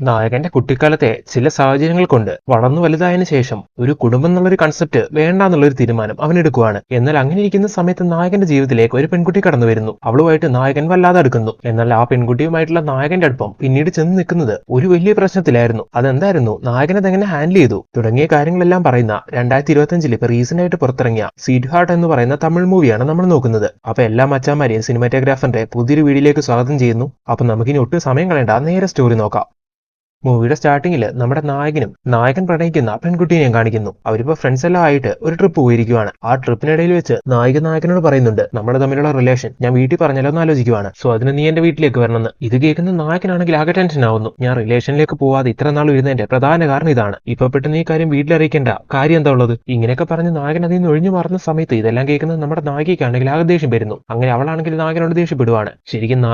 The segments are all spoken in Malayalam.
നായകന്റെ കുട്ടിക്കാലത്തെ ചില സാഹചര്യങ്ങൾ കൊണ്ട് വളർന്നു വലുതായതിനു ശേഷം ഒരു കുടുംബം എന്നുള്ളൊരു കൺസെപ്റ്റ് വേണ്ട എന്നുള്ളൊരു തീരുമാനം അവൻ എടുക്കുവാണ്. എന്നാൽ അങ്ങനെ ഇരിക്കുന്ന സമയത്ത് നായകന്റെ ജീവിതത്തിലേക്ക് ഒരു പെൺകുട്ടി കടന്നു വരുന്നു. അവളുമായിട്ട് നായകൻ വല്ലാതെ അടുക്കുന്നു. എന്നാൽ ആ പെൺകുട്ടിയുമായിട്ടുള്ള നായകന്റെ അടുപ്പം പിന്നീട് ചെന്ന് നിൽക്കുന്നത് ഒരു വലിയ പ്രശ്നത്തിലായിരുന്നു. അതെന്തായിരുന്നു, നായകൻ അതെങ്ങനെ ഹാൻഡിൽ ചെയ്തു തുടങ്ങിയ കാര്യങ്ങളെല്ലാം പറയുന്ന 2025 ഇപ്പൊ റീസെന്റ് ആയിട്ട് പുറത്തിറങ്ങിയ സ്വീറ്റ് ഹാർട്ട് എന്ന് പറയുന്ന തമിഴ് മൂവിയാണ് നമ്മൾ നോക്കുന്നത്. അപ്പൊ എല്ലാ മച്ചാന്മാരെയും സിനിമാറ്റോഗ്രാഫറിന്റെ പുതിയൊരു വീഡിയോയിലേക്ക് സ്വാഗതം ചെയ്യുന്നു. അപ്പൊ നമുക്കിനി ഒട്ടും സമയം കളയണ്ട, നേരെ സ്റ്റോറി നോക്കാം. മൂവിയുടെ സ്റ്റാർട്ടിങ്ങിൽ നമ്മുടെ നായകൻ പ്രണയിക്കുന്ന പെൺകുട്ടിയെയും കാണിക്കുന്നു. അവരിപ്പോ ഫ്രണ്ട്സ് എല്ലാം ആയിട്ട് ഒരു ട്രിപ്പ് പോയിരിക്കുവാണ്. ആ ട്രിപ്പിനിടയിൽ വെച്ച് നായകനോട് പറയുന്നുണ്ട്, നമ്മുടെ തമ്മിലുള്ള റിലേഷൻ ഞാൻ വീട്ടിൽ പറഞ്ഞാലോ എന്ന് ആലോചിക്കുവാണ്. സോ അതിന് നീ എന്റെ വീട്ടിലേക്ക് വരണമെന്ന്. ഇത് കേൾക്കുന്ന നായകനാണെങ്കിൽ ആകെ ടെൻഷൻ ആവുന്നു. ഞാൻ റിലേഷനിലേക്ക് പോവാതെ ഇത്ര നാൾ ഇരുന്നതിന്റെ പ്രധാന കാരണം ഇതാണ്. ഇപ്പൊ പെട്ടെന്ന് ഈ കാര്യം വീട്ടിലറിയിക്കേണ്ട കാര്യം എന്താ ഉള്ളത്? ഇങ്ങനെയൊക്കെ പറഞ്ഞ് നായകൻ അതിൽ നിന്ന് ഒഴിഞ്ഞു മാറുന്ന സമയത്ത് ഇതെല്ലാം കേൾക്കുന്നത് നമ്മുടെ നായികയ്ക്കാണെങ്കിൽ ആകെ ദേഷ്യം വരുന്നു. അങ്ങനെ അവളാണെങ്കിൽ നായകനോട് ദേഷ്യപ്പെടുവാണ്. ശരിക്കും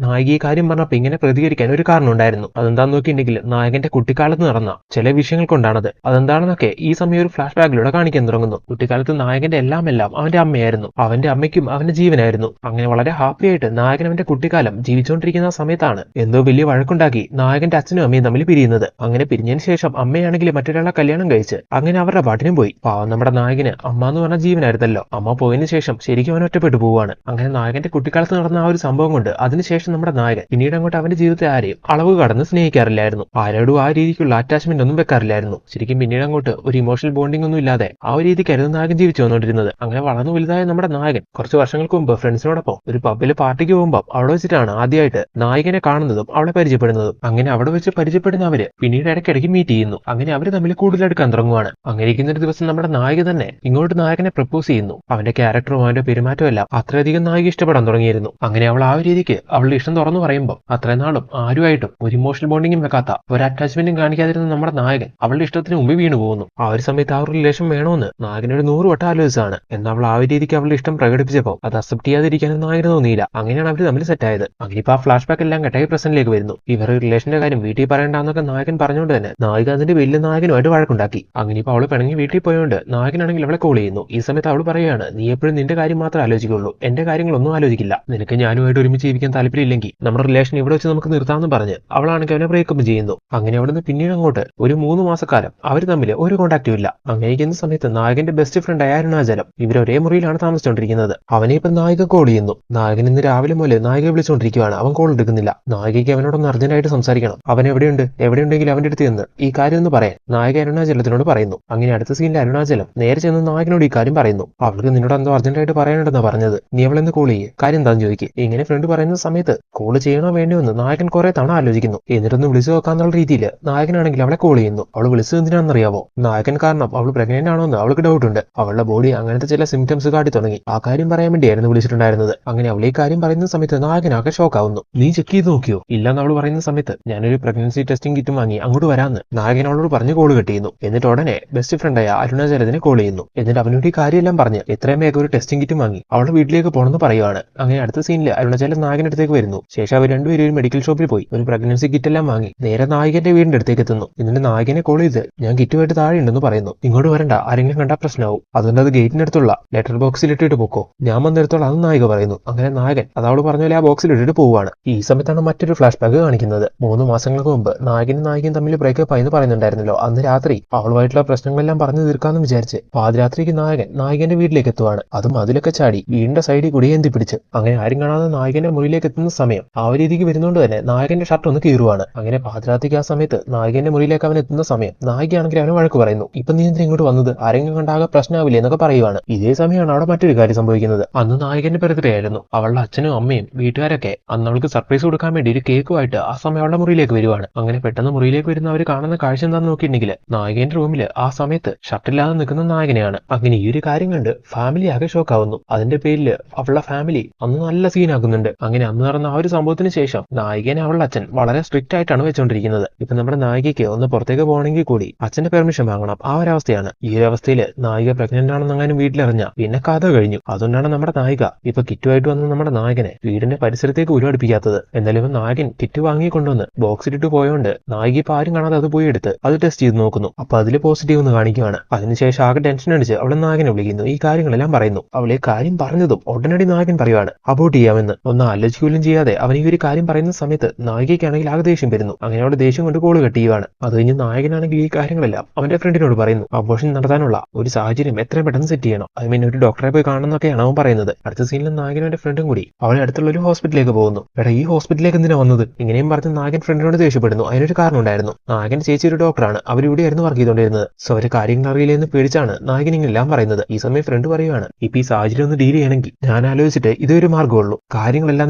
നായിക ഈ കാര്യം പറഞ്ഞപ്പോൾ ഇങ്ങനെ പ്രതികരിക്കാൻ ഒരു കാരണം ഉണ്ടായിരുന്നു. അതെന്താന്ന് നോക്കിയിട്ടുണ്ടെങ്കിൽ നായകന്റെ കുട്ടിക്കാലത്ത് നടന്ന ചില വിഷയങ്ങൾ കൊണ്ടാണത്. അതെന്താണെന്നൊക്കെ ഈ സമയം ഒരു ഫ്ലാഷ് ബാക്കിലൂടെ കാണിക്കാൻ തുടങ്ങുന്നു. കുട്ടിക്കാലത്ത് നായകന്റെ എല്ലാം അവന്റെ അമ്മയായിരുന്നു. അവന്റെ അമ്മയ്ക്കും അവന്റെ ജീവനായിരുന്നു. അങ്ങനെ വളരെ ഹാപ്പി ആയിട്ട് നായകൻ അവന്റെ കുട്ടിക്കാലം ജീവിച്ചുകൊണ്ടിരിക്കുന്ന സമയത്താണ് എന്തോ വലിയ വഴക്കുണ്ടാക്കി നായകന്റെ അച്ഛനും അമ്മയും തമ്മിൽ പിരിയുന്നത്. അങ്ങനെ പിരിഞ്ഞതിന് ശേഷം അമ്മയാണെങ്കിൽ മറ്റൊരാളെ കല്യാണം കഴിച്ച് അങ്ങനെ അവരുടെ പാട്ടിനും പോയി. പാവം നമ്മുടെ നായകന് അമ്മ എന്ന് പറഞ്ഞ ജീവനായിരുന്നല്ലോ. അമ്മ പോയതിനു ശേഷം ശരിക്കും അവൻ ഒറ്റപ്പെട്ടു പോവുകയാണ്. അങ്ങനെ നായകന്റെ കുട്ടിക്കാലത്ത് നടന്ന ആ ഒരു സംഭവം കൊണ്ട് അതിനുശേഷം നമ്മുടെ നായകൻ പിന്നീട് അങ്ങോട്ട് അവന്റെ ജീവിതത്തെ ആരെയും അളവ് കടന്ന് സ്നേഹിക്കാറില്ലായിരുന്നു. ആരോടും ആ രീതിക്കുള്ള അറ്റാച്ച്മെന്റ് ഒന്നും വെക്കാറില്ലായിരുന്നു. ശരിക്കും പിന്നീട് അങ്ങോട്ട് ഒരു ഇമോഷണൽ ബോണ്ടിംഗ് ഒന്നും ഇല്ലാതെ ആ ഒരു രീതിക്കായിരുന്നു നായകൻ ജീവിച്ചു വന്നുകൊണ്ടിരുന്നത്. അങ്ങനെ വളർന്നു വലുതായ നമ്മുടെ നായകൻ കുറച്ച് വർഷങ്ങൾക്ക് മുമ്പ് ഫ്രണ്ട്സിനോടൊപ്പം ഒരു പബ്ബിൽ പാർട്ടിക്ക് പോകുമ്പോൾ അവിടെ വെച്ചിട്ടാണ് ആദ്യമായിട്ട് നായകനെ കാണുന്നതും അവളെ പരിചയപ്പെടുന്നതും. അങ്ങനെ അവിടെ വെച്ച് പരിചയപ്പെടുന്ന അവര് പിന്നീട് ഇടയ്ക്കിടയ്ക്ക് മീറ്റ് ചെയ്യുന്നു. അങ്ങനെ അവര് തമ്മിൽ കൂടുതൽ അടുക്കാൻ തുടങ്ങുവാണ്. അങ്ങനെ ഇരിക്കുന്ന ഒരു ദിവസം നമ്മുടെ നായിക തന്നെ ഇങ്ങോട്ട് നായകനെ പ്രപ്പോസ് ചെയ്യുന്നു. അവന്റെ ക്യാരക്ടറും അവന്റെ പെരുമാറ്റവും എല്ലാം അത്രയധികം നായിക ഇഷ്ടപ്പെടാൻ തുടങ്ങിയിരുന്നു. അങ്ങനെ അവൾ ആ ഒരു രീതിക്ക് അവളുടെ ഇഷ്ടം തുറന്നു പറയുമ്പോൾ അത്രയും നാളും ആരുമായിട്ടും ഒരു ഇമോഷണൽ ബോണ്ടിങ്ങും വെക്കാത്ത ഒരു അറ്റാച്ച്മെന്റും കാണിക്കാതിരുന്ന നമ്മുടെ നായകൻ അവളുടെ ഇഷ്ടത്തിന് മുമ്പ് വീണു പോകുന്നു. ആ ഒരു സമയത്ത് ആ ഒരു റിലേഷൻ വേണമെന്ന് നായകനൊരു 100 വട്ടം ആലോചിച്ചാണ്. എന്നാൽ അവൾ ആ ഒരു രീതിക്ക് അവളുടെ ഇഷ്ടം പ്രകടിപ്പിച്ചപ്പോൾ അത് അക്സെപ്റ്റ് ചെയ്യാതിരിക്കാനും നായകന് തോന്നിയില്ല. അങ്ങനെയാണ് അവർ തമ്മിൽ സെറ്റായത്. അങ്ങനെ ഇപ്പൊ ആ ഫ്ലാഷ് ബാക്ക് എല്ലാം കട്ടായി പ്രസന്റിലേക്ക് വരുന്നു. ഇവരുടെ റിലേഷന്റെ കാര്യം വീട്ടിൽ പറയണ്ടെന്നൊക്കെ നായകൻ പറഞ്ഞുകൊണ്ട് തന്നെ നായിക അതിന്റെ വലിയ നായകനുമായിട്ട് വഴക്കുണ്ടാക്കി. അങ്ങനെ ഇപ്പൊ അവള് പിണങ്ങി വീട്ടിൽ പോയോണ്ട് നായകനാണെങ്കിൽ അവളെ കോൾ ചെയ്യുന്നു. ഈ സമയത്ത് അവൾ പറയുകയാണ്, നീ എപ്പോഴും നിന്റെ കാര്യം മാത്രമേ ആലോചിക്കുള്ളൂ, എന്റെ കാര്യങ്ങളൊന്നും ആലോചിക്കില്ല. നിനക്ക് ഞാനുമായിട്ട് ഒരുമിച്ച് ജീവിക്കാൻ താല്പര്യമില്ലെങ്കിൽ നമ്മുടെ റിലേഷൻ ഇവിടെ വെച്ച് നമുക്ക് നിർത്താമെന്ന് പറഞ്ഞ് അവളാണെങ്കിൽ അവനെ ബ്രേക്കപ്പ് ചെയ്യുന്നു. അങ്ങനെ അവിടുന്ന് പിന്നീട് അങ്ങോട്ട് ഒരു 3 മാസക്കാലം അവർ തമ്മിൽ ഒരു കോണ്ടാക്റ്റും ഇല്ല. അങ്ങനെ ഇരിക്കുന്ന സമയത്ത് നായകന്റെ ബെസ്റ്റ് ഫ്രണ്ട് അരുണാചലം ഇവർ ഒരേ മുറിയിലാണ് താമസിച്ചുകൊണ്ടിരിക്കുന്നത്. അവനെ ഇപ്പൊ നായിക കോൾ ചെയ്യുന്നു. നായകൻ ഇന്ന് രാവിലെ മുതൽ നായിക വിളിച്ചുകൊണ്ടിരിക്കുകയാണ്. അവൻ കോൾ എടുക്കുന്നില്ല. നായികയ്ക്ക് അവനോടൊന്ന് അർജന്റായിട്ട് സംസാരിക്കണം. അവൻ എവിടെയുണ്ടെങ്കിലും അവന്റെ അടുത്ത് ചെന്ന് ഈ കാര്യം ഒന്ന് പറയാൻ നായിക അരുണാചലത്തിനോട് പറയുന്നു. അങ്ങനെ അടുത്ത സീനിൽ അരുണാചലം നേരെ ചെന്ന് നായകനോട് ഈ കാര്യം പറയുന്നു. അവൾക്ക് നിന്നോട് എന്തോ അർജന്റായിട്ട് പറയാനുണ്ടെന്നാ പറഞ്ഞത്, നീ അവളെന്ന് കോൾ ചെയ്യ്, കാര്യം എന്താണെന്ന് ചോദിക്കുക. ഇങ്ങനെ ഫ്രണ്ട് പറയുന്ന സമയത്ത് കോൾ ചെയ്യണോ വേണ്ടിയോ എന്ന് നായകൻ കുറെ തവണ ആലോചിക്കുന്നു. എന്നിട്ടൊന്ന് വിളിച്ചു നോക്കാന്നുള്ള രീതിയിൽ നായകനാണെങ്കിൽ അവളെ കോൾ ചെയ്യുന്നു. അവൾ വിളിച്ചത് എന്തിനാണെന്നറിയാവോ? നായകൻ കാരണം അവൾ പ്രഗ്നന്റ് ആണോ എന്ന് അവൾക്ക് ഡൗട്ട് ഉണ്ട്. അവളുടെ ബോഡി അങ്ങനത്തെ ചില സിംറ്റംസ് കാട്ടി തുടങ്ങി. ആ കാര്യം പറയാൻ വേണ്ടിയായിരുന്നു വിളിച്ചിട്ടുണ്ടായിരുന്നത്. അങ്ങനെ അവൾ ഈ കാര്യം പറയുന്ന സമയത്ത് നായകനാകെ ഷോക്ക് ആവുന്നു. നീ ചെക്ക് ചെയ്ത് നോക്കിയോ? ഇല്ലെന്ന് അവൾ പറയുന്ന സമയത്ത് ഞാനൊരു പ്രഗ്നൻസി ടെസ്റ്റിംഗ് കിറ്റും വാങ്ങി അങ്ങോട്ട് വരാമെന്ന് നായകൻ അവളോട് പറഞ്ഞ് കോൾ കട്ട് ചെയ്യുന്നു. എന്നിട്ട് ഉടനെ ബെസ്റ്റ് ഫ്രണ്ടായ അരുണാചലത്തിനെ കോൾ ചെയ്യുന്നു. എന്നിട്ട് അവനോട് ഈ കാര്യമെല്ലാം പറഞ്ഞ് എത്രയും വേഗം ഒരു ടെസ്റ്റിംഗ് കിറ്റും വാങ്ങി അവളുടെ വീട്ടിലേക്ക് പോകണമെന്ന് പറയുവാണ്. അങ്ങനെ അടുത്ത സീനിൽ അരുണാചലം നായകന്റെ അടുത്തേക്ക് വരുന്നു. ശേഷം അവർ രണ്ടുപേരും ഒരു മെഡിക്കൽ ഷോപ്പിൽ പോയി ഒരു പ്രഗ്നൻസി കിറ്റ് എല്ലാം വാങ്ങി നേരെ നായകന്റെ വീടിന്റെ അടുത്തേക്ക് എത്തുന്നു. എന്നിട്ട് നായകനെ കോൾ ചെയ്ത് ഞാൻ കിറ്റുമായിട്ട് താഴെ ഉണ്ടെന്ന് പറയുന്നു. ഇങ്ങോട്ട് വരണ്ട, ആരെങ്കിലും കണ്ടാൽ പ്രശ്നമാവും, അതുകൊണ്ട് അത് ഗേറ്റിനടുത്തുള്ള ലെറ്റർ ബോക്സിൽ ഇട്ടിട്ട് പോക്കോ, ഞാൻ വന്നിടത്തോളം അത് നായിക പറയുന്നു. അങ്ങനെ നായകൻ അത് അവള് പറഞ്ഞ പോലെ ആ ബോക്സിൽ ഇട്ടിട്ട് പോവുകയാണ്. ഈ സമയത്താണ് മറ്റൊരു ഫ്ലാഷ് ബാക്ക് കാണിക്കുന്നത്. 3 മാസങ്ങൾക്ക് മുമ്പ് നായകനും നായികയും തമ്മിൽ ബ്രേക്കപ്പ് ആയി എന്ന് പറയുന്നുണ്ടായിരുന്നല്ലോ. അന്ന് രാത്രി അവളുമായിട്ടുള്ള പ്രശ്നങ്ങളെല്ലാം പറഞ്ഞു തീർക്കാന്ന് വിചാരിച്ച് പാതിരാത്രിക്ക് നായകന്റെ വീട്ടിലേക്ക് എത്തുവാണ്. അതും അതിലൊക്കെ ചാടി വീടിന്റെ സൈഡിൽ കൂടി എന്തി പിടിച്ച്. അങ്ങനെ ആരും കാണാതെ നായകന്റെ മുറിയിലേക്ക് എത്തുന്ന സമയം ആ ഒരു രീതിക്ക് വരുന്നതുകൊണ്ട് തന്നെ നായകന്റെ ഷർട്ട് ഒന്ന് കീറുവാണ്. അങ്ങനെ പാതിരാത്രിക്ക് ആ സമയത്ത് നായകന്റെ മുറിയിലേക്ക് അവൻ എത്തുന്ന സമയം നായികയാണെങ്കിൽ അവനെ വഴക്ക് പറയുന്നു. ഇപ്പൊ നീ എന്തിനാ ഇങ്ങോട്ട് വന്നത്, ആരെങ്കിലും കണ്ടാകെ പ്രശ്നമാവില്ലേ എന്നൊക്കെ പറയുവാണ്. ഇതേ സമയമാണ് അവിടെ മറ്റൊരു കാര്യം സംഭവിക്കുന്നത്. അന്ന് നായകന്റെ ബർത്ത്ഡേ ആയിരുന്നു. അവളുടെ അച്ഛനും അമ്മയും വീട്ടുകാരൊക്കെ അന്ന് അവൾക്ക് സർപ്രൈസ് കൊടുക്കാൻ വേണ്ടി ഒരു കേക്കുമായിട്ട് ആ സമയം അവളുടെ മുറിയിലേക്ക് വരുവാണ്. അങ്ങനെ പെട്ടെന്ന് മുറിയിലേക്ക് വരുന്ന അവർ കാണുന്ന കാഴ്ച എന്താണെന്ന് നോക്കിയിട്ടുണ്ടെങ്കിൽ നായകന്റെ റൂമിൽ ആ സമയത്ത് ഷർട്ടില്ലാതെ നിൽക്കുന്ന നായകനെയാണ്. അങ്ങനെ ഈ ഒരു കാര്യം കണ്ട് ഫാമിലി ആകെ ഷോക്ക് ആവുന്നു. അതിന്റെ പേരിൽ അവളുടെ ഫാമിലി അന്ന് നല്ല സീനാക്കുന്നുണ്ട്. അങ്ങനെ അന്ന് നടന്ന ആ ഒരു സംഭവത്തിന് ശേഷം നായികനെ അവളുടെ അച്ഛൻ വളരെ സ്ട്രിക്റ്റ് ആയിട്ടാണ് വെച്ചുകൊണ്ടിരിക്കുന്നത്. ഇപ്പൊ നമ്മുടെ നായികയ്ക്ക് ഒന്ന് പുറത്തേക്ക് പോകണമെങ്കിൽ കൂടി അച്ഛന്റെ പെർമിഷൻ വാങ്ങണം. ആ ഒരു അവസ്ഥയാണ്. ഈ ഒരു അവസ്ഥയിൽ നായിക പ്രഗ്നന്റ് ആണെന്നെങ്ങാനും വീട്ടിലറിഞ്ഞ പിന്നെ കഥ കഴിഞ്ഞു. അതുകൊണ്ടാണ് നമ്മുടെ നായിക ഇപ്പൊ കിറ്റുമായിട്ട് വന്ന് നമ്മുടെ നായകനെ വീടിന്റെ പരിസരത്തേക്ക് ഉരുവടുപ്പിക്കാത്തത്. എന്നാലും നായകൻ കിറ്റ് വാങ്ങി കൊണ്ടുവന്ന് ബോക്സിലിട്ട് പോയോണ്ട് നായിക ഇപ്പൊ ആരും കാണാതെ അത് പോയി എടുത്ത് അത് ടെസ്റ്റ് ചെയ്ത് നോക്കുന്നു. അപ്പൊ അതിൽ പോസിറ്റീവ് എന്ന് കാണിക്കുകയാണ്. അതിനുശേഷം ആകെ ടെൻഷൻ അടിച്ച് അവളെ നായകനെ വിളിക്കുന്നു. ഈ കാര്യങ്ങളെല്ലാം പറയുന്നു. അവളെ കാര്യം പറഞ്ഞതും ഉടനടി നായകൻ പറയുവാണ് അബോട്ട് ചെയ്യാമെന്ന്. ഒന്ന് ആലോചിക്കുകയും ചെയ്യാതെ അവൻ ഈ ഒരു കാര്യം പറയുന്ന സമയത്ത് നായികയ്ക്കാണെങ്കിൽ ആകെ ദേഷ്യം വരുന്നു. അങ്ങനെ അവൾ ഒരുപാട് ദേഷ്യം കൊണ്ട് കോള് കട്ട് ചെയ്യുവാണ്. അത് കഴിഞ്ഞ് നായകനാണെങ്കിൽ ഈ കാര്യങ്ങളെല്ലാം അവന്റെ ഫ്രണ്ടിനോട് പറയുന്നു. അബോർഷൻ നടത്താനുള്ള ഒരു സാഹചര്യം എത്രയും പെട്ടെന്ന് സെറ്റ് ചെയ്യണം, ഐ മീൻ ഒരു ഡോക്ടറെ പോയി കാണണമെന്നൊക്കെയാണ് അവൻ പറയുന്നത്. അടുത്ത സീനിൽ നായകനും അവന്റെ ഫ്രണ്ടും കൂടി അവളെ അടുത്തുള്ള ഒരു ഹോസ്പിറ്റലിലേക്ക് പോകുന്നു. എടാ ഈ ഹോസ്പിറ്റലിലേക്ക് എന്തിനാ വന്നത്? ഇങ്ങനെയും പറഞ്ഞ് നായകൻ ഫ്രണ്ടിനോട് ദേഷ്യപ്പെടുന്നു. അതിനൊരു കാരണം ഉണ്ടായിരുന്നു. നായകന്റെ ചേച്ചി ഒരു ഡോക്ടറാണ്, അവരിവിടെയായിരുന്നു വർക്ക് ചെയ്തുകൊണ്ടിരുന്നത്. സോ അവര് കാര്യങ്ങൾ അറിയില്ലെന്ന് പേടിച്ചാണ് നായകൻ ഇങ്ങനെല്ലാം പറയുന്നത്. ഈ സമയം ഫ്രണ്ട് പറയുവാണ്, ഇപ്പൊ ഈ സാഹചര്യം ഒന്ന് ഡീൽ ചെയ്യണമെങ്കിൽ ഞാൻ ആലോചിച്ചിട്ട് ഇതൊരു മാർഗ്ഗമുള്ളൂ, കാര്യങ്ങളെല്ലാം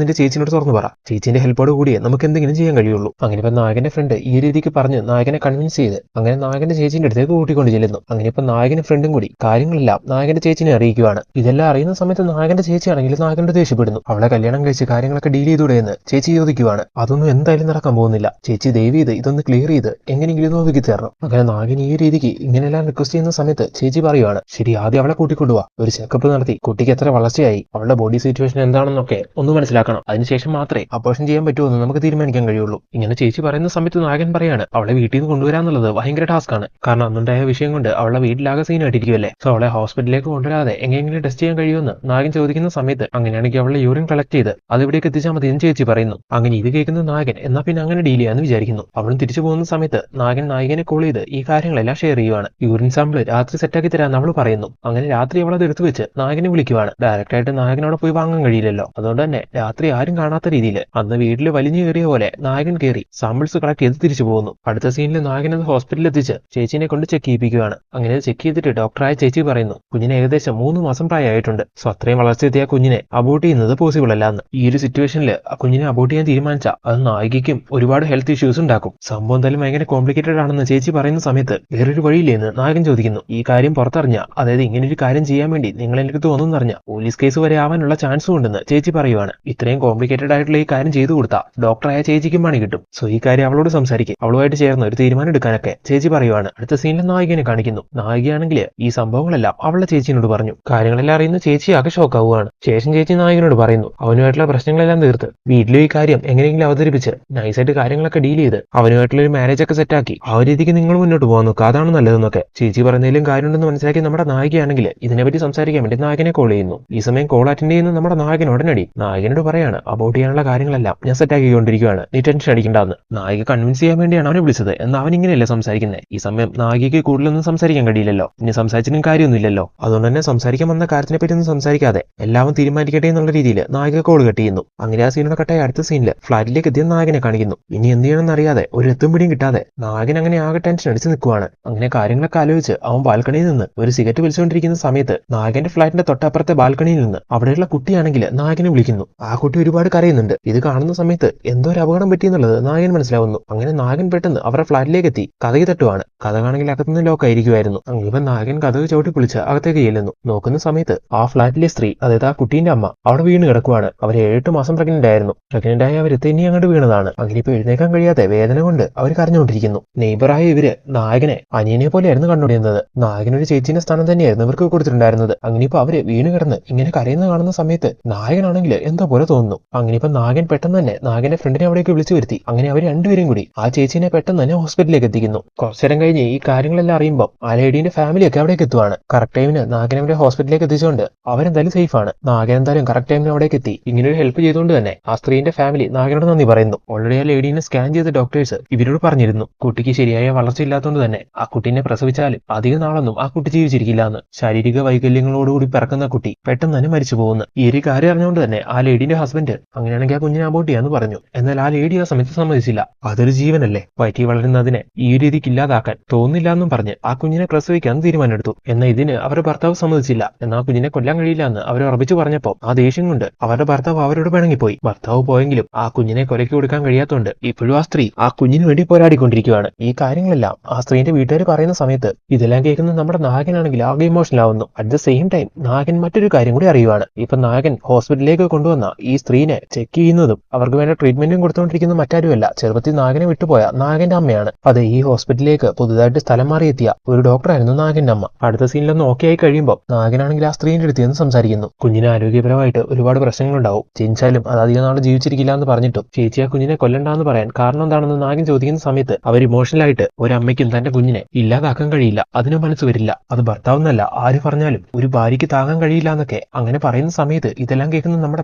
നിന്റെ ചേച്ചിനോട് തുറന്നു പറ, ചേച്ചിന്റെ ഹെൽപ്പോട് കൂടിയേ നമുക്ക് എന്തെങ്കിലും ചെയ്യാൻ കഴിയുള്ളൂ. അങ്ങനെ ഇപ്പൊ നായകന്റെ ഫ്രണ്ട് ഈ രീതിക്ക് പറഞ്ഞ് നായകനെ കൺവിൻസ് ചെയ്ത് അങ്ങനെ നായകന്റെ ചേച്ചിന്റെ അടുത്തേക്ക് കൂട്ടിക്കൊണ്ട് ചെല്ലുന്നു. അങ്ങനെ ഇപ്പൊ നായകനും ഫ്രണ്ടും കൂടി കാര്യങ്ങളെല്ലാം നായകന്റെ ചേച്ചിനെ അറിയിക്കുവാണ്. ഇതെല്ലാം അറിയുന്ന സമയത്ത് നായകന്റെ ചേച്ചിയാണെങ്കിൽ നായകനോട് ദേഷ്യപ്പെടുന്നു. അവളെ കല്യാണം കഴിച്ച് കാര്യങ്ങളൊക്കെ ഡീൽ ചെയ്തൂടെ എന്ന് ചേച്ചി ചോദിക്കുവാണ്. അതൊന്നും എന്തായാലും നടക്കാൻ പോകുന്നില്ല, ചേച്ചി ദയവ് ചെയ്ത് ഇതൊന്ന് ക്ലിയർ ചെയ്ത് എങ്ങനെയെങ്കിലും ഇത് ഒതുക്കി തരണം. അങ്ങനെ നായകൻ ഈ രീതിക്ക് ഇങ്ങനെയെല്ലാം റിക്വസ്റ്റ് ചെയ്യുന്ന സമയത്ത് ചേച്ചി പറയുവാണ്, ശരി ആദ്യം അവളെ കൂട്ടിക്കൊണ്ടുപോവാ, ഒരു ചെക്കപ്പ് നടത്തി കുട്ടിക്ക് എത്ര വളർച്ചയായി, അവളുടെ ബോഡി സിറ്റുവേഷൻ എന്താണെന്നൊക്കെ ഒന്ന് മനസ്സിലാക്കണം, അതിനുശേഷം മാത്രമേ അബോർഷൻ ചെയ്യാൻ പറ്റുമെന്ന് നമുക്ക് തീരുമാനിക്കാൻ കഴിയുള്ളൂ. ഇങ്ങനെ ചേച്ചി പറയുന്ന സമയത്ത് നായകൻ പറയാണ്, അവളെ വീട്ടിൽ നിന്ന് കൊണ്ടുവരാന്നുള്ളത് ഭയങ്കര ടാസ്ക് ആണ്, കാരണം അന്നുണ്ടായ വിഷയം കൊണ്ട് അവളുടെ വീട്ടിലാകെ സീനായിട്ടിരിക്കുമല്ലേ. സോ അവളെ ഹോസ്പിറ്റലിലേക്ക് കൊണ്ടുവരാതെ എങ്ങനെയെങ്കിലും ടെസ്റ്റ് ചെയ്യാൻ കഴിയുമെന്ന് നായകൻ ചോദിക്കുന്ന സമയത്ത് അങ്ങനെയാണെങ്കിൽ അവളുടെ യൂറിൻ കളക്ട് ചെയ്ത് അത് ഇവിടേക്ക് എത്തിച്ചാൽ മതി എന്ന് ചേച്ചി പറയുന്നു. അങ്ങനെ ഇത് കേൾക്കുന്ന നായകൻ എന്നാ പിന്നെ അങ്ങനെ ഡീൽ ചെയ്യാന്ന് വിചാരിക്കുന്നു. അവളും തിരിച്ചു പോകുന്ന സമയത്ത് നായകൻ നായികനെ കോൾ ചെയ്ത് ഈ കാര്യങ്ങളെല്ലാം ഷെയർ ചെയ്യുവാണ്. യൂറിൻ സാമ്പിൾ രാത്രി സെറ്റാക്കി തരാമെന്ന് അവൾ പറയുന്നു. അങ്ങനെ രാത്രി അവളത് എടുത്തു വെച്ച് നായകനെ വിളിക്കുവാണ്. ഡയറക്റ്റ് ആയിട്ട് നായകനോട് പോയി വാങ്ങാൻ കഴിയില്ലല്ലോ, അതുകൊണ്ട് തന്നെ രാത്രി ആരും കാണാത്ത രീതിയിൽ അന്ന് വീട്ടിൽ വലിഞ്ഞു കയറിയ പോലെ നായകൻ കയറി സാമ്പിൾസ് കളക്ട് ചെയ്ത് തിരിച്ചു പോകുന്നു. അടുത്ത സീനിൽ നായകൻ അത് ഹോസ്പിറ്റലിൽ എത്തിച്ച് ചേച്ചിനെ കൊണ്ട് ചെക്ക് ചെയ്യിപ്പിക്കുകയാണ്. അങ്ങനെ ചെക്ക് ചെയ്തിട്ട് ഡോക്ടറായ ചേച്ചി പറയുന്നു, കുഞ്ഞിന് ഏകദേശം 3 മാസം പ്രായമായിട്ടുണ്ട്. സോ അത്രയും വളർച്ചയെത്തിയ കുഞ്ഞിനെ അബോർട്ട് ചെയ്യുന്നത് പോസിബിൾ അല്ലാന്ന്. ഈ ഒരു സിറ്റുവേഷനിൽ ആ കുഞ്ഞിനെ അബോർട്ട് ചെയ്യാൻ തീരുമാനിച്ചാൽ അത് നായികയ്ക്കും ഒരുപാട് ഹെൽത്ത് ഇഷ്യൂസ് ഉണ്ടാക്കും. സംഭവം എന്തായാലും ഭയങ്കര കോംപ്ലിക്കേറ്റഡ് ആണെന്ന് ചേച്ചി പറയുന്ന സമയത്ത് വേറൊരു വഴിയില്ലെന്ന് നായകൻ ചോദിക്കുന്നു. ഈ കാര്യം പുറത്തറിഞ്ഞ, അതായത് ഇങ്ങനെ ഒരു കാര്യം ചെയ്യാൻ വേണ്ടി നിങ്ങൾ എൻ്റെ അടുത്ത് വന്നെന്നറിഞ്ഞ പോലീസ് കേസ് വരെ ആവാനുള്ള ചാൻസും ഉണ്ടെന്ന് ചേച്ചി പറയുവാണ്. ഇത്രയും കോംപ്ലിക്കേറ്റഡ് ആയിട്ടുള്ള ഈ കാര്യം ചെയ്തു കൊടുത്താൽ ഡോക്ടറായ ചേച്ചിക്കും പണി കിട്ടും. സോ ഈ കാര്യം അവളോട് സംസാരിക്കും, അവളുമായിട്ട് ചേർന്ന് ഒരു തീരുമാനം എടുക്കാനൊക്കെ ചേച്ചി പറയുവാണ്. അടുത്ത സീനിൽ നായികനെ കാണിക്കുന്നു. നായികയാണെങ്കിൽ ഈ സംഭവങ്ങളെല്ലാം അവളുടെ ചേച്ചിയോട് പറഞ്ഞു. കാര്യങ്ങളെല്ലാം അറിയുന്ന ചേച്ചി ആകെ ഷോക്ക് ആവുകയാണ്. ശേഷം ചേച്ചി നായകനോട് പറയുന്നു, അവനുമായിട്ടുള്ള പ്രശ്നങ്ങളെല്ലാം തീർത്ത് വീട്ടിലും ഈ കാര്യം എങ്ങനെയെങ്കിലും അവതരിപ്പിച്ച് നൈസായിട്ട് കാര്യങ്ങളൊക്കെ ഡീൽ ചെയ്ത് അവനുമായിട്ടുള്ള ഒരു മാരേജ് ഒക്കെ സെറ്റാക്കി ആ രീതിക്ക് നിങ്ങൾ മുന്നോട്ട് പോകാൻ നോക്കുക, അതാണ് നല്ലതെന്നൊക്കെ ചേച്ചി പറയുന്നതിലും കാര്യമുണ്ടെന്ന് മനസ്സിലാക്കി നമ്മുടെ നായികയാണെങ്കിൽ ഇതിനെപ്പറ്റി സംസാരിക്കാൻ വേണ്ടി നായകനെ കോൾ ചെയ്യുന്നു. ഈ സമയം കോൾ അറ്റൻഡ് ചെയ്യുന്ന നമ്മുടെ നായകൻ ഉടനടി നായകനോട് പറയാണ്, അബോർട്ട് ചെയ്യാനുള്ള കാര്യങ്ങളെല്ലാം ഞാൻ സെറ്റാക്കിക്കൊണ്ടിരിക്കുകയാണ്, നീ ടെൻഷൻ അടിക്കണ്ടെന്ന്. നായിക കൺവിൻസ് ചെയ്യാൻ വേണ്ടിയാണ് അവനെ വിളിച്ചത്, എന്നാൽ അവൻ ഇങ്ങനെയല്ലേ സംസാരിക്കുന്നത്. ഈ സമയം നായികയ്ക്ക് കൂടുതലൊന്നും സംസാരിക്കാൻ കഴിയില്ലല്ലോ, ഇനി സംസാരിച്ചിട്ടും കാര്യമൊന്നുമില്ലല്ലോ. അതുകൊണ്ട് തന്നെ സംസാരിക്കാൻ വന്ന കാര്യത്തിനെ പറ്റി ഒന്നും സംസാരിക്കാതെ എല്ലാവരും തീരുമാനിക്കട്ടെ എന്നുള്ള രീതിയിൽ നായിക കോൾ കട്ട് ചെയ്യുന്നു. അങ്ങനെ ആ സീനോടെ കട്ടായ അടുത്ത സീനിൽ ഫ്ലാറ്റിലേക്ക് എത്തിയ നായകനെ കാണിക്കുന്നു. ഇനി എന്ത് ചെയ്യണമെന്ന് അറിയാതെ ഒരു എത്തും പിടിയും കിട്ടാതെ നായകൻ അങ്ങനെ ആകെ ടെൻഷൻ അടിച്ച് നിൽക്കുവാണ്. അങ്ങനെ കാര്യങ്ങളൊക്കെ ആലോചിച്ച് അവൻ ബാൽക്കണിയിൽ നിന്ന് ഒരു സിഗരറ്റ് വലിച്ചുകൊണ്ടിരിക്കുന്ന സമയത്ത് നായകന്റെ ഫ്ലാറ്റിന്റെ തൊട്ടപ്പുറത്തെ ബാൽക്കണിയിൽ നിന്ന് അവിടെയുള്ള കുട്ടിയാണെങ്കിൽ നായകനെ വിളിക്കുന്നു. ആ കുട്ടി ഒരുപാട് കരയുന്നുണ്ട്. ഇത് കാണുന്ന സമയത്ത് എന്തോ ഒരു അപകടം പറ്റിയെന്നുള്ളത് നായകൻ മനസ്സിലാവുന്നു. അങ്ങനെ നായകൻ പെട്ടെന്ന് അവരുടെ ഫ്ലാറ്റിലേക്ക് എത്തി കഥകി തട്ടുവാണ്. കഥകാണെങ്കിൽ അകത്തുനിന്ന് ലോക്ക് ആയിരിക്കുമായിരുന്നു. അങ്ങനെ നായകൻ കഥക് ചവിട്ടി പൊളിച്ച് അകത്തേക്ക് ചെല്ലുന്നു. നോക്കുന്ന സമയത്ത് ആ ഫ്ലാറ്റിലെ സ്ത്രീ, അതായത് ആ കുട്ടീന്റെ അമ്മ അവിടെ വീണ് കിടക്കുവാണ്. അവർ 7 മാസം പ്രഗ്നന്റ് ആയിരുന്നു. പ്രഗ്നന്റ് ആയി അവർ തെന്നി അങ്ങോട്ട് വീണതാണ്. അങ്ങനെ ഇപ്പൊ എഴുന്നേക്കാൻ കഴിയാതെ വേദന കൊണ്ട് അവർ കരഞ്ഞുകൊണ്ടിരിക്കുന്നു. നെയ്ബറായ ഇവര് നായകനെ അനിയനെ പോലെയായിരുന്നു കണ്ടുകൊണ്ടിരുന്നത്. നായകനൊരു ചേച്ചിന്റെ സ്ഥാനം തന്നെയായിരുന്നു ഇവർക്ക് കൊടുത്തിട്ടുണ്ടായിരുന്നത്. അങ്ങനെ ഇപ്പൊ അവര് വീണ് കിടന്ന് ഇങ്ങനെ കരയുന്നത് കാണുന്ന സമയത്ത് നായകനാണെങ്കിൽ എന്തോ പോലെ തോന്നുന്നു. അങ്ങനെ ഇപ്പൊ നായകൻ പെട്ടെന്ന് തന്നെ നായകന്റെ ഫ്രണ്ടിനെ അവിടേക്ക് വിളിച്ചു വരുത്തി. അങ്ങനെ അവർ രണ്ടുപേരും കൂടി ആ ചേച്ചിനെ പെട്ടെന്ന് തന്നെ ഹോസ്പിറ്റലിലേക്ക് എത്തിക്കുന്നു. കുറച്ചേരം കഴിഞ്ഞ് ഈ കാര്യങ്ങളെല്ലാം അറിയുമ്പോൾ ആ ലേഡിയുടെ ഫാമിലിയൊക്കെ അവിടേക്ക് എത്തുവാണ്. കറക്റ്റ് ടൈമിന് നായകനെ അവരെ ഹോസ്പിറ്റലിലേക്ക് എത്തിച്ചുകൊണ്ട് അവരെന്തായാലും സേഫ് ആണ്. നായകൻ എന്തായാലും കറക്റ്റ് ടൈമിന് അവിടേക്ക് എത്തി. ഇങ്ങനെ ഒരു ഹെൽപ്പ് ചെയ്തുകൊണ്ട് തന്നെ ആ സ്ത്രീന്റെ ഫാമിലി നായകനോട് നന്ദി പറയുന്നു. ഓൾറെഡി ആ ലേഡീനെ സ്കാൻ ചെയ്ത ഡോക്ടേഴ്സ് ഇവരോട് പറഞ്ഞിരുന്നു, കുട്ടിക്ക് ശരിയായ വളർച്ച ഇല്ലാത്തതുകൊണ്ട് തന്നെ ആ കുട്ടീനെ പ്രസവിച്ചാലും അധികം നാളൊന്നും ആ കുട്ടി ജീവിച്ചിരിക്കില്ല എന്ന്. ശാരീരിക വൈകല്യങ്ങളോടുകൂടി പിറക്കുന്ന കുട്ടി പെട്ടെന്ന് തന്നെ മരിച്ചു പോകുന്നു. ഈ ഒരു കാര്യം അറിഞ്ഞുകൊണ്ട് തന്നെ ആ ലേഡിന്റെ ഹസ്ബൻഡ് അങ്ങനെയാണെങ്കിൽ ആ കുഞ്ഞിനെ അബോർട്ട് ചെയ്യാന്ന് പറഞ്ഞു. എന്നാൽ ആ ലേഡി ആ സമയത്ത് സമ്മതിച്ചില്ല. അതൊരു ജീവനല്ലേ, വയറ്റി വളരുന്നതിനെ ഈ രീതിക്ക് ഇല്ലാതാക്കാൻ തോന്നില്ല എന്നും പറഞ്ഞ് ആ കുഞ്ഞിനെ പ്രസവിക്കാൻ തീരുമാനമെടുത്തു. എന്നാൽ ഇതിന് അവരുടെ ഭർത്താവ് സമ്മതിച്ചില്ല. എന്നാൽ ആ കുഞ്ഞിനെ കൊല്ലാൻ കഴിയില്ല എന്ന് അവർ ഉറപ്പിച്ചു പറഞ്ഞപ്പോൾ ആ ദേഷ്യം കൊണ്ട് അവരുടെ ഭർത്താവ് അവരോട് പിണങ്ങിപ്പോയി. ഭർത്താവ് പോയെങ്കിലും ആ കുഞ്ഞിനെ കൊലയ്ക്ക് കൊടുക്കാൻ കഴിയാത്തതുകൊണ്ട് ഇപ്പോഴും ആ സ്ത്രീ ആ കുഞ്ഞിന് വേണ്ടി പോരാടിക്കൊണ്ടിരിക്കുകയാണ്. ഈ കാര്യങ്ങളെല്ലാം ആ സ്ത്രീന്റെ വീട്ടുകാർ പറയുന്ന സമയത്ത് ഇതെല്ലാം കേൾക്കുന്ന നമ്മുടെ നായകനാണെങ്കിൽ ആകെ ഇമോഷണൽ ആവുന്നു. അറ്റ് ദ സെയിം ടൈം നായകൻ മറ്റൊരു കാര്യം കൂടി അറിയുവാണ്. ഇപ്പൊ നായകൻ ഹോസ്പിറ്റലിലേക്ക് കൊണ്ടുവന്ന ഈ സ്ത്രീനെ ചെക്ക് ചെയ്യുന്നതും അവർക്ക് വേണ്ട ട്രീറ്റ്മെന്റും കൊടുത്തുകൊണ്ടിരിക്കുന്ന മറ്റാരുമല്ല, ചെറുപ്പത്തിൽ നായകനെ വിട്ടുപോയ നായകന്റെ അമ്മയാണ്. അത് ഈ ഹോസ്പിറ്റലിലേക്ക് പുതുതായിട്ട് സ്ഥലം മാറിയെത്തിയ ഒരു ഡോക്ടറായിരുന്നു നായകന്റെ അമ്മ. അടുത്ത സീനിലൊന്ന് ഓക്കെ ആയി കഴിയുമ്പോൾ നായകനാണെങ്കിൽ ആ സ്ത്രീന്റെ അടുത്ത് നിന്ന് സംസാരിക്കുന്നു. കുഞ്ഞിന് ആരോഗ്യപരമായിട്ട് ഒരുപാട് പ്രശ്നങ്ങളുണ്ടാവും, ജനിച്ചാലും അത് അധികം നാൾ ജീവിച്ചിരിക്കില്ല എന്ന് പറഞ്ഞിട്ടും ചേച്ചി ആ കുഞ്ഞിനെ കൊല്ലണ്ടെന്ന് പറയാൻ കാരണം എന്താണെന്ന് നായകൻ ചോദിക്കുന്ന സമയത്ത് അവർ ഇമോഷണലായിട്ട് ഒരമ്മയ്ക്കും തന്റെ കുഞ്ഞിനെ ഇല്ലാതാക്കാൻ കഴിയില്ല, അതിന് മനസ്സ് വരില്ല, അത് ഭർത്താവെന്നല്ല ആര് പറഞ്ഞാലും ഒരു ഭാര്യയ്ക്ക് താങ്ങാൻ കഴിയില്ല എന്നൊക്കെ അങ്ങനെ പറയുന്ന സമയത്ത് ഇതെല്ലാം കേൾക്കുന്ന നമ്മുടെ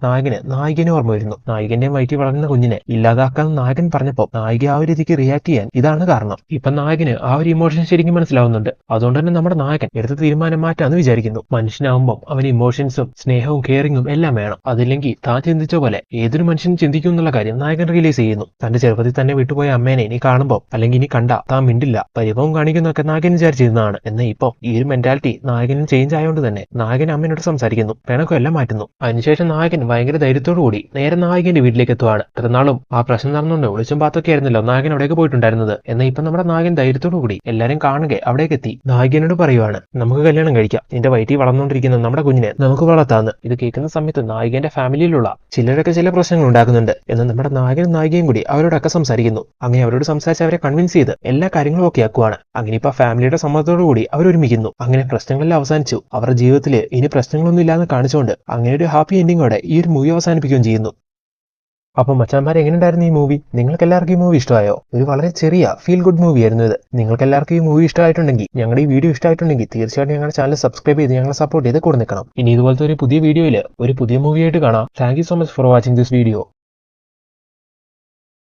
നായകനെ ഓർമ്മ വരുന്നു. നായകന്റെ വയറ്റിൽ വളർന്ന കുഞ്ഞിനെ ഇല്ലാതാക്കാന്ന് നായകൻ പറഞ്ഞപ്പോൾ നായകൻ നായിക ആ ഒരു രീതിക്ക് റിയാക്ട് ചെയ്യാൻ ഇതാണ് കാരണം. ഇപ്പൊ നായകന് ആ ഒരു ഇമോഷൻ ശരിക്കും മനസ്സിലാവുന്നുണ്ട്. അതുകൊണ്ട് തന്നെ നമ്മുടെ നായകൻ എടുത്ത തീരുമാനം മാറ്റാന്ന് വിചാരിക്കുന്നു. മനുഷ്യനാവുമ്പോൾ അവന് ഇമോഷൻസും സ്നേഹവും കെയറിങ്ങും എല്ലാം വേണം. അതില്ലെങ്കിൽ താൻ ചിന്തിച്ച പോലെ ഏതൊരു മനുഷ്യനും ചിന്തിക്കും എന്നുള്ള കാര്യം നായകൻ റിയലൈസ് ചെയ്യുന്നു. തന്റെ ചെറുപ്പത്തിൽ തന്നെ വിട്ടുപോയ അമ്മേനെ ഇനി കാണുമ്പോൾ അല്ലെങ്കിൽ ഇനി കണ്ട താൻ മിണ്ടില്ല, പരിഭവം കാണിക്കുന്നൊക്കെ നായകൻ വിചാരിച്ചിരുന്നതാണ്. എന്നാൽ ഇപ്പൊ ഈ ഒരു മെന്റാലിറ്റി നായകനും ചേഞ്ച് ആയതുകൊണ്ട് തന്നെ നായകൻ അമ്മേനോട് സംസാരിക്കുന്നു, പിണക്കം എല്ലാം മാറ്റുന്നു. അതിനുശേഷം നായകൻ ഭയങ്കര ധൈര്യത്തോടു കൂടി നേരെ നായകന്റെ വീട്ടിലേക്ക് എത്തുവാണ്. ഇത്രനാളും ആ പ്രശ്നം നടന്നുകൊണ്ട് ഒളിച്ചും പാത്തൊക്കെ ആയിരുന്നല്ലോ നായകൻ അവിടേക്ക് പോയിട്ടുണ്ടായിരുന്നത്. എന്നാൽ ഇപ്പൊ നമ്മുടെ നായകൻ ധൈര്യത്തോടു കൂടി എല്ലാരും കാണുക അവിടേക്ക് എത്തി നായകനോട് പറയുവാണ്, നമുക്ക് കല്യാണം കഴിക്കാം, നിന്റെ വയറ്റിൽ വളർന്നുകൊണ്ടിരിക്കുന്ന നമ്മുടെ കുഞ്ഞിനെ നമുക്ക് വളർത്താന്ന്. ഇത് കേൾക്കുന്ന സമയത്ത് നായകന്റെ ഫാമിലിയിലുള്ള ചിലരൊക്കെ ചില പ്രശ്നങ്ങൾ ഉണ്ടാക്കുന്നുണ്ട്. എന്നാൽ നമ്മുടെ നായകനും നായികയും കൂടി അവരോടൊക്കെ സംസാരിക്കുന്നു. അങ്ങനെ അവരോട് സംസാരിച്ച് അവരെ കൺവിൻസ് ചെയ്ത് എല്ലാ കാര്യങ്ങളും ഒക്കെ ആക്കുവാണ്. അങ്ങനെ ഇപ്പൊ ഫാമിലിയുടെ സമ്മതത്തോടു കൂടി അവർ ഒരുമിക്കുന്നു. അങ്ങനെ പ്രശ്നങ്ങളെല്ലാം അവസാനിച്ചു. അവരുടെ ജീവിതത്തിൽ ഇനി പ്രശ്നങ്ങളൊന്നും ഇല്ലാന്ന് കാണിച്ചുകൊണ്ട് അങ്ങനെ ഒരു ഹാപ്പി എൻഡിങ്ങോടെ ഈ ഒരു മൂവി അവസാനിപ്പിക്കുകയും ചെയ്യുന്നു. അപ്പം മച്ചാന്മാരെ, എങ്ങനെയുണ്ടായിരുന്നു ഈ മൂവി? നിങ്ങൾക്ക് എല്ലാവർക്കും ഈ മൂവി ഇഷ്ടമായോ? ഒരു വളരെ ചെറിയ ഫീൽ ഗുഡ് മൂവി ആയിരുന്നു ഇത്. നിങ്ങൾക്ക് എല്ലാവർക്കും ഈ മൂവി ഇഷ്ടമായിട്ടുണ്ടെങ്കിൽ, ഞങ്ങളുടെ ഈ വീഡിയോ ഇഷ്ടമായിട്ടുണ്ടെങ്കിൽ തീർച്ചയായിട്ടും ഞങ്ങളുടെ ചാനൽ സബ്സ്ക്രൈബ് ചെയ്ത് ഞങ്ങളെ സപ്പോർട്ട് ചെയ്ത് കൂടെ നിൽക്കണം. ഇനി ഇതുപോലത്തെ ഒരു പുതിയ വീഡിയോയിൽ ഒരു പുതിയ മൂവിയായിട്ട് കാണാം. Thank you so much for watching this video.